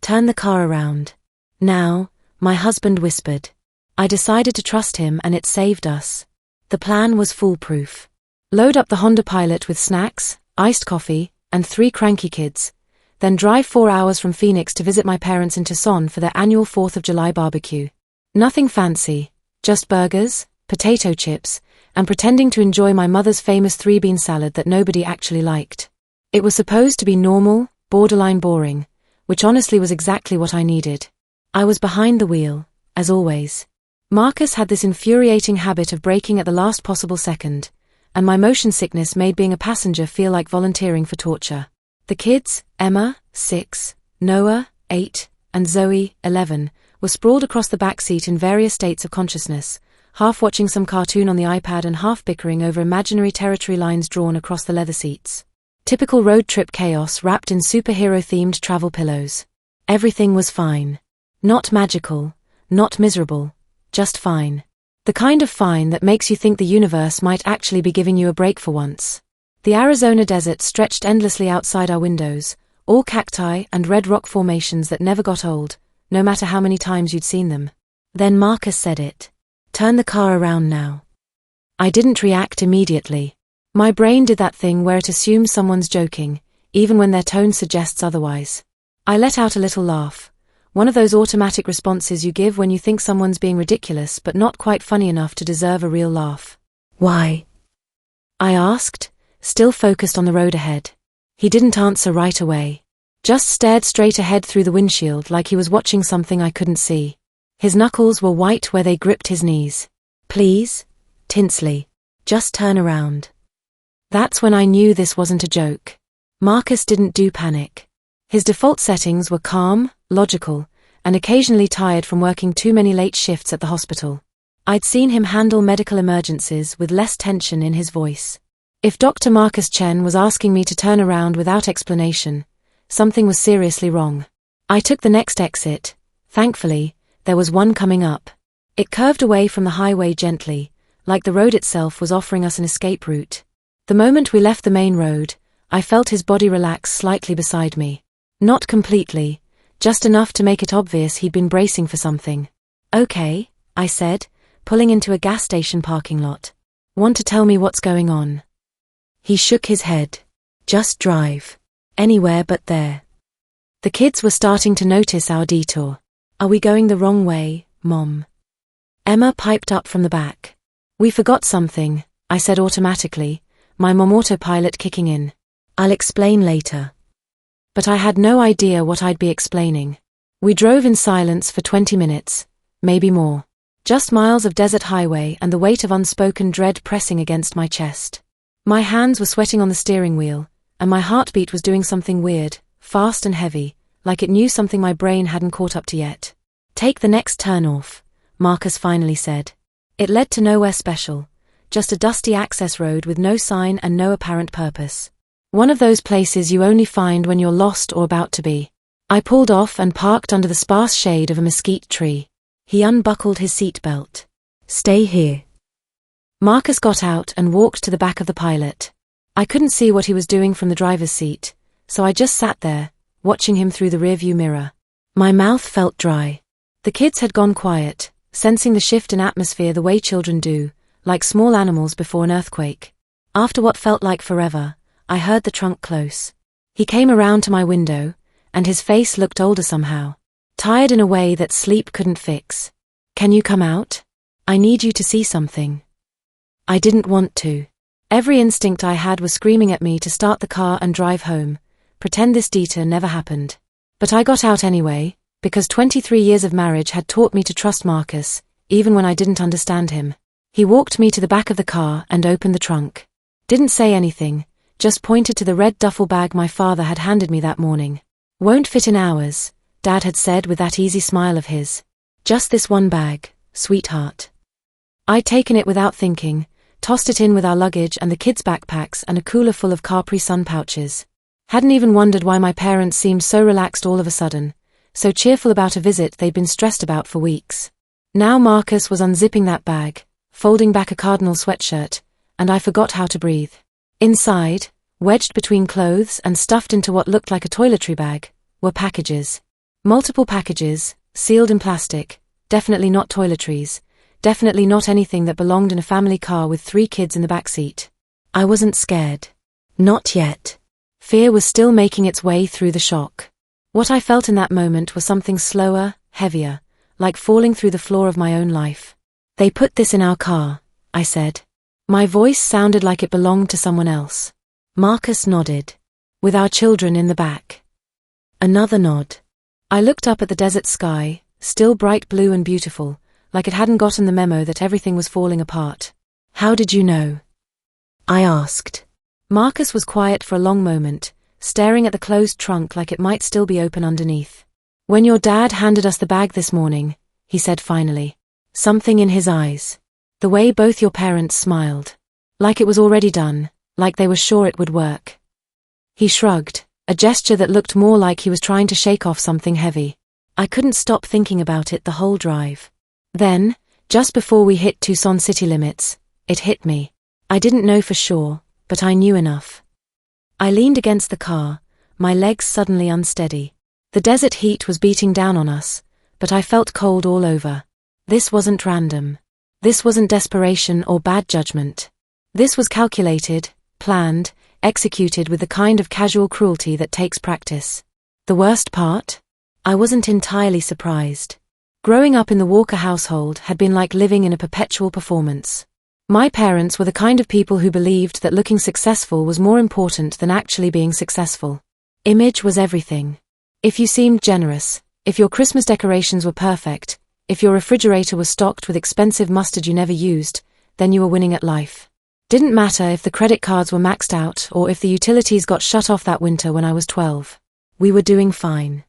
Turn the car around. Now, my husband whispered. I decided to trust him and it saved us. The plan was foolproof. Load up the Honda Pilot with snacks, iced coffee, and 3 cranky kids, then drive 4 hours from Phoenix to visit my parents in Tucson for their annual 4th of July barbecue. Nothing fancy, just burgers, potato chips, and pretending to enjoy my mother's famous 3-bean salad that nobody actually liked. It was supposed to be normal, borderline boring, which honestly was exactly what I needed. I was behind the wheel, as always. Marcus had this infuriating habit of braking at the last possible second, and my motion sickness made being a passenger feel like volunteering for torture. The kids, Emma, 6, Noah, 8, and Zoe, 11, were sprawled across the back seat in various states of consciousness, half watching some cartoon on the iPad and half bickering over imaginary territory lines drawn across the leather seats. Typical road trip chaos wrapped in superhero-themed travel pillows. Everything was fine. Not magical, not miserable, just fine. The kind of fine that makes you think the universe might actually be giving you a break for once. The Arizona desert stretched endlessly outside our windows, all cacti and red rock formations that never got old, no matter how many times you'd seen them. Then Marcus said it. Turn the car around now. I didn't react immediately. My brain did that thing where it assumes someone's joking, even when their tone suggests otherwise. I let out a little laugh, one of those automatic responses you give when you think someone's being ridiculous but not quite funny enough to deserve a real laugh. Why? I asked, still focused on the road ahead. He didn't answer right away. Just stared straight ahead through the windshield like he was watching something I couldn't see. His knuckles were white where they gripped his knees. Please? Tinsley. Just turn around. That's when I knew this wasn't a joke. Marcus didn't do panic. His default settings were calm, logical, and occasionally tired from working too many late shifts at the hospital. I'd seen him handle medical emergencies with less tension in his voice. If Dr. Marcus Chen was asking me to turn around without explanation, something was seriously wrong. I took the next exit. Thankfully, there was one coming up. It curved away from the highway gently, like the road itself was offering us an escape route. The moment we left the main road, I felt his body relax slightly beside me. Not completely, just enough to make it obvious he'd been bracing for something. Okay, I said, pulling into a gas station parking lot. Want to tell me what's going on? He shook his head. Just drive. Anywhere but there. The kids were starting to notice our detour. Are we going the wrong way, Mom? Emma piped up from the back. We forgot something, I said automatically, my mom autopilot kicking in. I'll explain later. But I had no idea what I'd be explaining. We drove in silence for 20 minutes, maybe more. Just miles of desert highway and the weight of unspoken dread pressing against my chest. My hands were sweating on the steering wheel, and my heartbeat was doing something weird, fast and heavy, like it knew something my brain hadn't caught up to yet. Take the next turn off, Marcus finally said. It led to nowhere special, just a dusty access road with no sign and no apparent purpose. One of those places you only find when you're lost or about to be. I pulled off and parked under the sparse shade of a mesquite tree. He unbuckled his seatbelt. Stay here. Marcus got out and walked to the back of the Pilot. I couldn't see what he was doing from the driver's seat, so I just sat there, watching him through the rearview mirror. My mouth felt dry. The kids had gone quiet, sensing the shift in atmosphere the way children do, like small animals before an earthquake. After what felt like forever, I heard the trunk close. He came around to my window, and his face looked older somehow. Tired in a way that sleep couldn't fix. Can you come out? I need you to see something. I didn't want to. Every instinct I had was screaming at me to start the car and drive home, pretend this detour never happened. But I got out anyway, because 23 years of marriage had taught me to trust Marcus, even when I didn't understand him. He walked me to the back of the car and opened the trunk. Didn't say anything, just pointed to the red duffel bag my father had handed me that morning. Won't fit in ours, Dad had said with that easy smile of his. Just this one bag, sweetheart. I'd taken it without thinking, tossed it in with our luggage and the kids' backpacks and a cooler full of Capri Sun pouches. Hadn't even wondered why my parents seemed so relaxed all of a sudden, so cheerful about a visit they'd been stressed about for weeks. Now Marcus was unzipping that bag, folding back a Cardinal sweatshirt, and I forgot how to breathe. Inside, wedged between clothes and stuffed into what looked like a toiletry bag, were packages. Multiple packages, sealed in plastic, definitely not toiletries, definitely not anything that belonged in a family car with 3 kids in the backseat. I wasn't scared. Not yet. Fear was still making its way through the shock. What I felt in that moment was something slower, heavier, like falling through the floor of my own life. "They put this in our car," I said. My voice sounded like it belonged to someone else. Marcus nodded. "With our children in the back." Another nod. I looked up at the desert sky, still bright blue and beautiful, like it hadn't gotten the memo that everything was falling apart. "How did you know?" I asked. Marcus was quiet for a long moment, staring at the closed trunk like it might still be open underneath. "When your dad handed us the bag this morning," he said finally. Something in his eyes. The way both your parents smiled. Like it was already done, like they were sure it would work. He shrugged, a gesture that looked more like he was trying to shake off something heavy. I couldn't stop thinking about it the whole drive. Then, just before we hit Tucson city limits, it hit me. I didn't know for sure, but I knew enough. I leaned against the car, my legs suddenly unsteady. The desert heat was beating down on us, but I felt cold all over. This wasn't random. This wasn't desperation or bad judgment. This was calculated, planned, executed with the kind of casual cruelty that takes practice. The worst part? I wasn't entirely surprised. Growing up in the Walker household had been like living in a perpetual performance. My parents were the kind of people who believed that looking successful was more important than actually being successful. Image was everything. If you seemed generous, if your Christmas decorations were perfect, if your refrigerator was stocked with expensive mustard you never used, then you were winning at life. Didn't matter if the credit cards were maxed out or if the utilities got shut off that winter when I was 12. We were doing fine.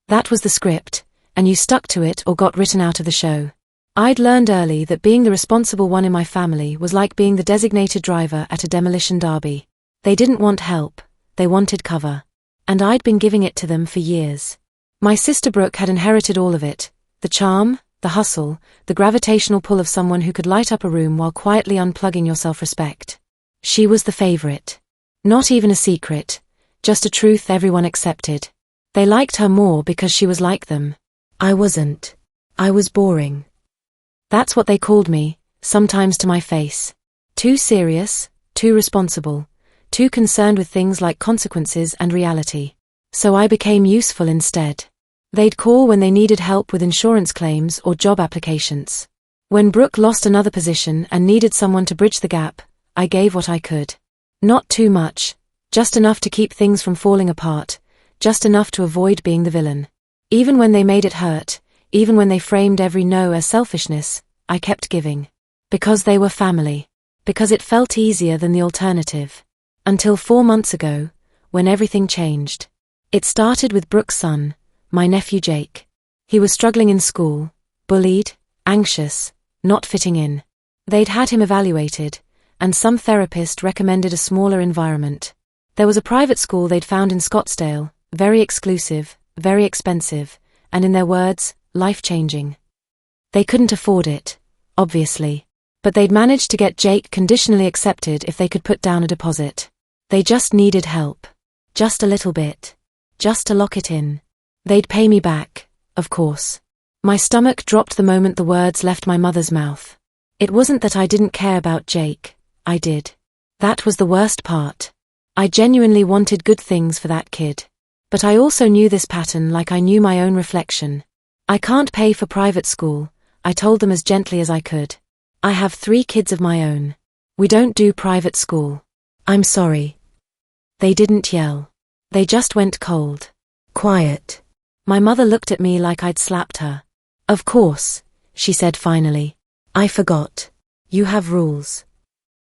That was the script, and you stuck to it or got written out of the show. I'd learned early that being the responsible one in my family was like being the designated driver at a demolition derby. They didn't want help, they wanted cover. And I'd been giving it to them for years. My sister Brooke had inherited all of it. The charm, the hustle, the gravitational pull of someone who could light up a room while quietly unplugging your self-respect. She was the favorite. Not even a secret, just a truth everyone accepted. They liked her more because she was like them. I wasn't. I was boring. That's what they called me, sometimes to my face. Too serious, too responsible, too concerned with things like consequences and reality. So I became useful instead. They'd call when they needed help with insurance claims or job applications. When Brooke lost another position and needed someone to bridge the gap, I gave what I could. Not too much, just enough to keep things from falling apart, just enough to avoid being the villain. Even when they made it hurt, even when they framed every no as selfishness, I kept giving. Because they were family. Because it felt easier than the alternative. Until 4 months ago, when everything changed. It started with Brooke's son, my nephew Jake. He was struggling in school, bullied, anxious, not fitting in. They'd had him evaluated, and some therapist recommended a smaller environment. There was a private school they'd found in Scottsdale, very exclusive, very expensive, and in their words, life-changing. They couldn't afford it, obviously, but they'd managed to get Jake conditionally accepted if they could put down a deposit. They just needed help. Just a little bit. Just to lock it in. They'd pay me back, of course. My stomach dropped the moment the words left my mother's mouth. It wasn't that I didn't care about Jake, I did. That was the worst part. I genuinely wanted good things for that kid. But I also knew this pattern like I knew my own reflection. I can't pay for private school, I told them as gently as I could. I have 3 kids of my own. We don't do private school. I'm sorry. They didn't yell. They just went cold. Quiet. My mother looked at me like I'd slapped her. Of course, she said finally. I forgot. You have rules.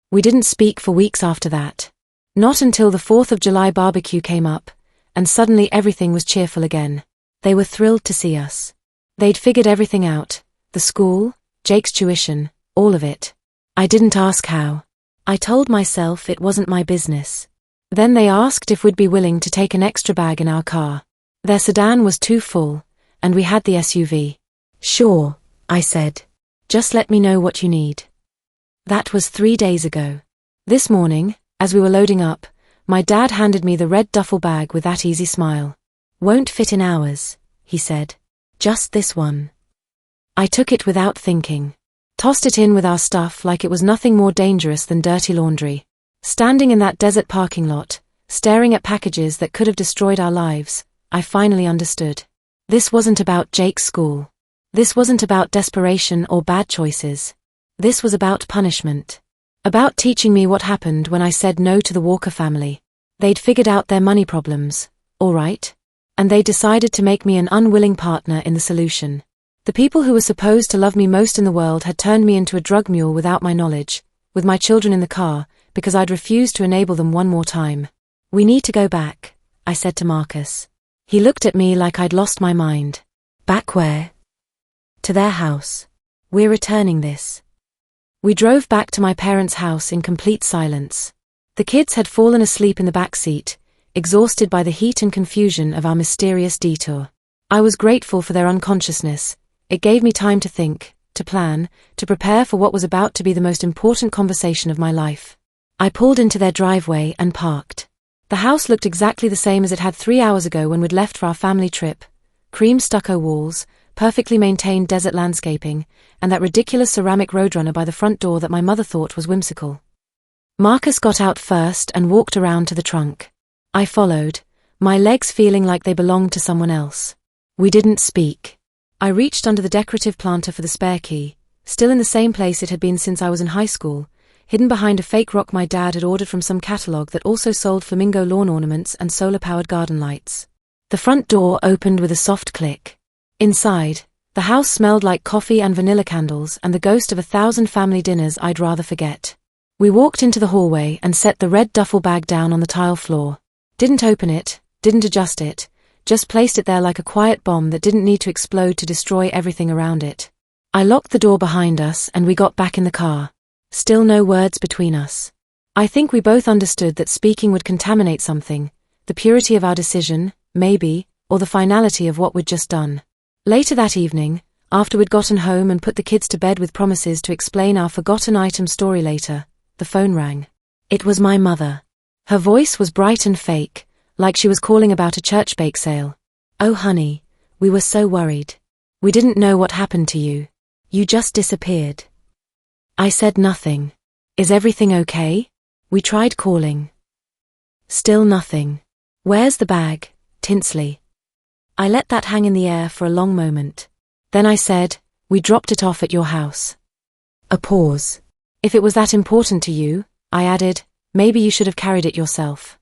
We didn't speak for weeks after that. Not until the 4th of July barbecue came up, and suddenly everything was cheerful again. They were thrilled to see us. They'd figured everything out. The school, Jake's tuition, all of it. I didn't ask how. I told myself it wasn't my business. Then they asked if we'd be willing to take an extra bag in our car. Their sedan was too full, and we had the SUV. Sure, I said. Just let me know what you need. That was 3 days ago. This morning, as we were loading up, my dad handed me the red duffel bag with that easy smile. Won't fit in ours, he said. Just this one. I took it without thinking. Tossed it in with our stuff like it was nothing more dangerous than dirty laundry. Standing in that desert parking lot, staring at packages that could have destroyed our lives, I finally understood. This wasn't about Jake's school. This wasn't about desperation or bad choices. This was about punishment. About teaching me what happened when I said no to the Walker family. They'd figured out their money problems, all right? And they decided to make me an unwilling partner in the solution. The people who were supposed to love me most in the world had turned me into a drug mule without my knowledge, with my children in the car, because I'd refused to enable them one more time. We need to go back, I said to Marcus. He looked at me like I'd lost my mind. Back where? To their house. We're returning this. We drove back to my parents' house in complete silence. The kids had fallen asleep in the back seat, exhausted by the heat and confusion of our mysterious detour. I was grateful for their unconsciousness. It gave me time to think, to plan, to prepare for what was about to be the most important conversation of my life. I pulled into their driveway and parked. The house looked exactly the same as it had 3 hours ago when we'd left for our family trip. Cream stucco walls, perfectly maintained desert landscaping, and that ridiculous ceramic roadrunner by the front door that my mother thought was whimsical. Marcus got out first and walked around to the trunk. I followed, my legs feeling like they belonged to someone else. We didn't speak. I reached under the decorative planter for the spare key, still in the same place it had been since I was in high school, hidden behind a fake rock my dad had ordered from some catalog that also sold flamingo lawn ornaments and solar-powered garden lights. The front door opened with a soft click. Inside, the house smelled like coffee and vanilla candles and the ghost of 1,000 family dinners I'd rather forget. We walked into the hallway and set the red duffel bag down on the tile floor. Didn't open it, didn't adjust it, just placed it there like a quiet bomb that didn't need to explode to destroy everything around it. I locked the door behind us and we got back in the car. Still no words between us. I think we both understood that speaking would contaminate something, the purity of our decision, maybe, or the finality of what we'd just done. Later that evening, after we'd gotten home and put the kids to bed with promises to explain our forgotten item story later, the phone rang. It was my mother. Her voice was bright and fake, like she was calling about a church bake sale. Oh honey, we were so worried. We didn't know what happened to you. You just disappeared. I said nothing. Is everything okay? We tried calling. Still nothing. Where's the bag, Tinsley? I let that hang in the air for a long moment. Then I said, we dropped it off at your house. A pause. If it was that important to you, I added, maybe you should have carried it yourself.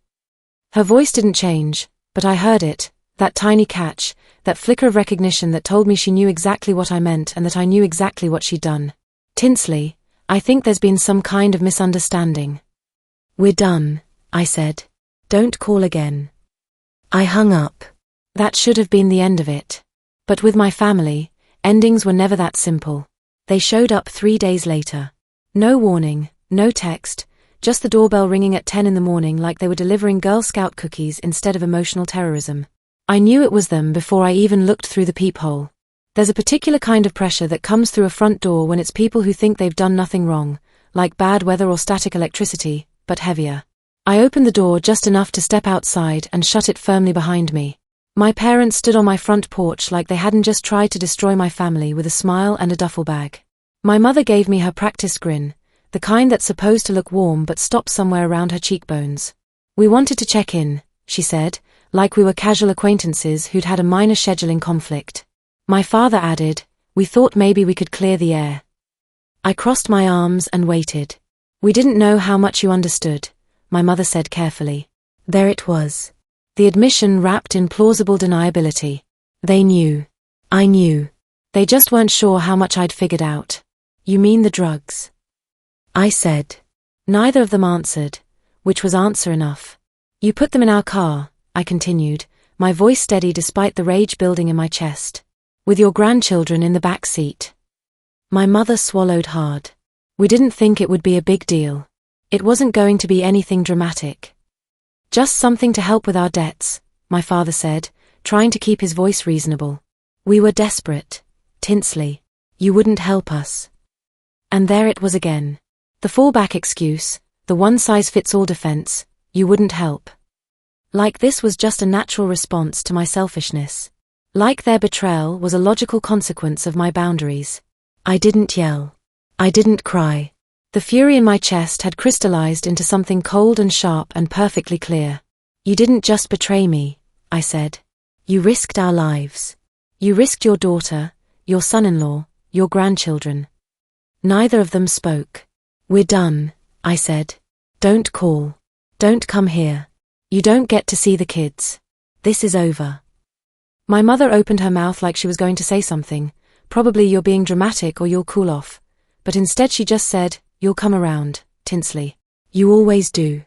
Her voice didn't change, but I heard it, that tiny catch, that flicker of recognition that told me she knew exactly what I meant and that I knew exactly what she'd done. Tinsley, I think there's been some kind of misunderstanding. We're done, I said. Don't call again. I hung up. That should have been the end of it. But with my family, endings were never that simple. They showed up 3 days later. No warning, no text, just the doorbell ringing at 10 in the morning like they were delivering Girl Scout cookies instead of emotional terrorism. I knew it was them before I even looked through the peephole. There's a particular kind of pressure that comes through a front door when it's people who think they've done nothing wrong, like bad weather or static electricity, but heavier. I opened the door just enough to step outside and shut it firmly behind me. My parents stood on my front porch like they hadn't just tried to destroy my family with a smile and a duffel bag. My mother gave me her practiced grin, the kind that's supposed to look warm but stops somewhere around her cheekbones. We wanted to check in, she said, like we were casual acquaintances who'd had a minor scheduling conflict. My father added, we thought maybe we could clear the air. I crossed my arms and waited. We didn't know how much you understood, my mother said carefully. There it was. The admission wrapped in plausible deniability. They knew. I knew. They just weren't sure how much I'd figured out. You mean the drugs? I said. Neither of them answered, which was answer enough. You put them in our car, I continued, my voice steady despite the rage building in my chest. With your grandchildren in the back seat. My mother swallowed hard. We didn't think it would be a big deal. It wasn't going to be anything dramatic. Just something to help with our debts, my father said, trying to keep his voice reasonable. We were desperate. Tinsley, you wouldn't help us. And there it was again. The fallback excuse, the one-size-fits-all defense, you wouldn't help. Like this was just a natural response to my selfishness. Like their betrayal was a logical consequence of my boundaries. I didn't yell. I didn't cry. The fury in my chest had crystallized into something cold and sharp and perfectly clear. You didn't just betray me, I said. You risked our lives. You risked your daughter, your son-in-law, your grandchildren. Neither of them spoke. We're done, I said. Don't call. Don't come here. You don't get to see the kids. This is over. My mother opened her mouth like she was going to say something, probably you're being dramatic or you'll cool off, but instead she just said, you'll come around, Tinsley. You always do.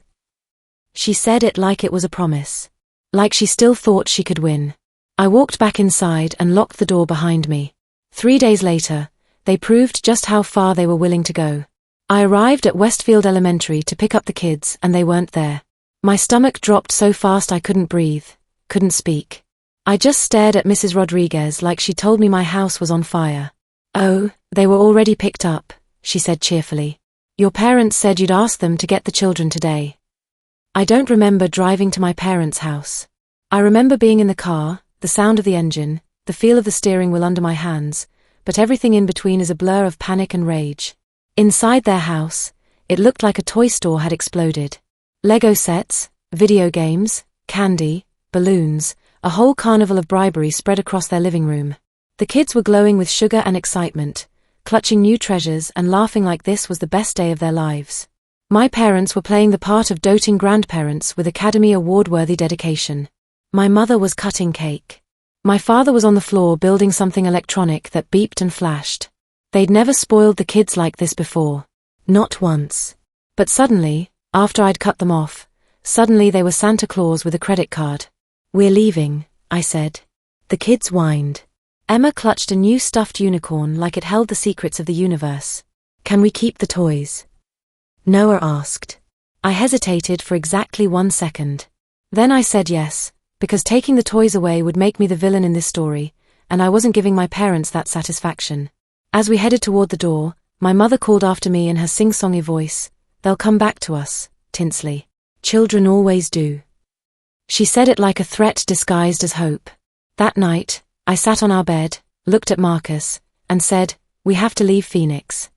She said it like it was a promise. Like she still thought she could win. I walked back inside and locked the door behind me. 3 days later, they proved just how far they were willing to go. I arrived at Westfield Elementary to pick up the kids and they weren't there. My stomach dropped so fast I couldn't breathe, couldn't speak. I just stared at Mrs. Rodriguez like she told me my house was on fire. Oh, they were already picked up, she said cheerfully. Your parents said you'd ask them to get the children today. I don't remember driving to my parents' house. I remember being in the car, the sound of the engine, the feel of the steering wheel under my hands, but everything in between is a blur of panic and rage. Inside their house, it looked like a toy store had exploded. Lego sets, video games, candy, balloons, a whole carnival of bribery spread across their living room. The kids were glowing with sugar and excitement, clutching new treasures and laughing like this was the best day of their lives. My parents were playing the part of doting grandparents with Academy Award-worthy dedication. My mother was cutting cake. My father was on the floor building something electronic that beeped and flashed. They'd never spoiled the kids like this before. Not once. But suddenly, after I'd cut them off, suddenly they were Santa Claus with a credit card. We're leaving, I said. The kids whined. Emma clutched a new stuffed unicorn like it held the secrets of the universe. Can we keep the toys? Noah asked. I hesitated for exactly 1 second. Then I said yes, because taking the toys away would make me the villain in this story, and I wasn't giving my parents that satisfaction. As we headed toward the door, my mother called after me in her sing-songy voice, "They'll come back to us, Tinsley. Children always do." She said it like a threat disguised as hope. That night, I sat on our bed, looked at Marcus, and said, "We have to leave Phoenix."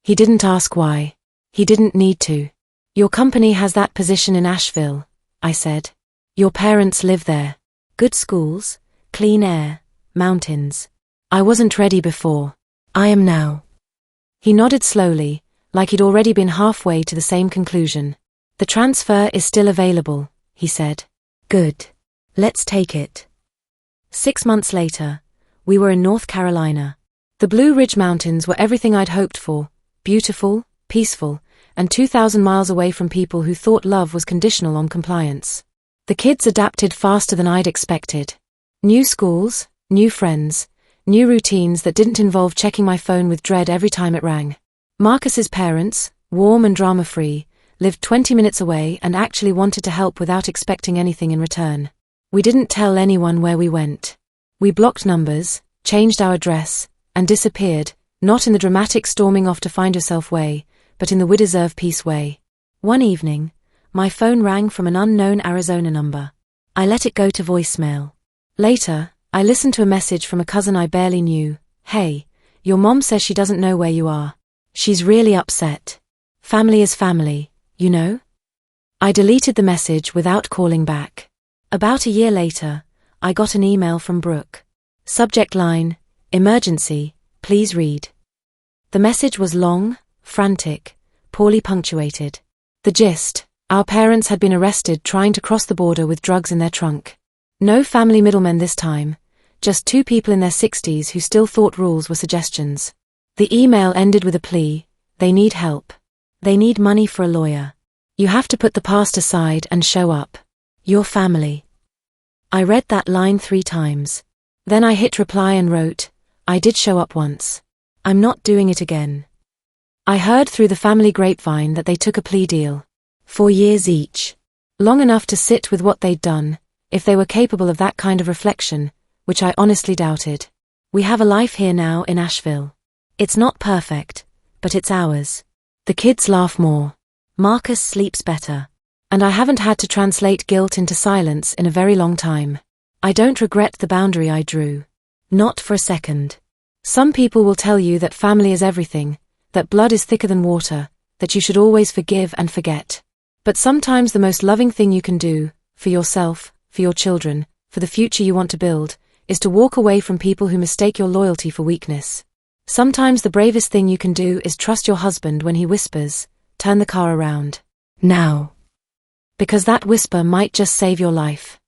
He didn't ask why. He didn't need to. "Your company has that position in Asheville," I said. "Your parents live there. Good schools, clean air, mountains. I wasn't ready before. I am now." He nodded slowly, like he'd already been halfway to the same conclusion. "The transfer is still available," he said. "Good. Let's take it." 6 months later, we were in North Carolina. The Blue Ridge Mountains were everything I'd hoped for, beautiful, peaceful, and 2,000 miles away from people who thought love was conditional on compliance. The kids adapted faster than I'd expected. New schools, new friends, new routines that didn't involve checking my phone with dread every time it rang. Marcus's parents, warm and drama-free, lived 20 minutes away and actually wanted to help without expecting anything in return. We didn't tell anyone where we went. We blocked numbers, changed our address, and disappeared, not in the dramatic storming off to find yourself way, but in the we deserve peace way. One evening, my phone rang from an unknown Arizona number. I let it go to voicemail. Later, I listened to a message from a cousin I barely knew. "Hey, your mom says she doesn't know where you are. She's really upset. Family is family, you know?" I deleted the message without calling back. About a year later, I got an email from Brooke. Subject line, "Emergency, please read." The message was long, frantic, poorly punctuated. The gist: our parents had been arrested trying to cross the border with drugs in their trunk. No family middlemen this time, just 2 people in their 60s who still thought rules were suggestions. The email ended with a plea: they need help. They need money for a lawyer. You have to put the past aside and show up. Your family. I read that line 3 times. Then I hit reply and wrote, "I did show up once. I'm not doing it again." I heard through the family grapevine that they took a plea deal. 4 years each. Long enough to sit with what they'd done, if they were capable of that kind of reflection, which I honestly doubted. We have a life here now in Asheville. It's not perfect, but it's ours. The kids laugh more. Marcus sleeps better. And I haven't had to translate guilt into silence in a very long time. I don't regret the boundary I drew. Not for a second. Some people will tell you that family is everything, that blood is thicker than water, that you should always forgive and forget. But sometimes the most loving thing you can do, for yourself, for your children, for the future you want to build, is to walk away from people who mistake your loyalty for weakness. Sometimes the bravest thing you can do is trust your husband when he whispers, "Turn the car around. Now." Because that whisper might just save your life.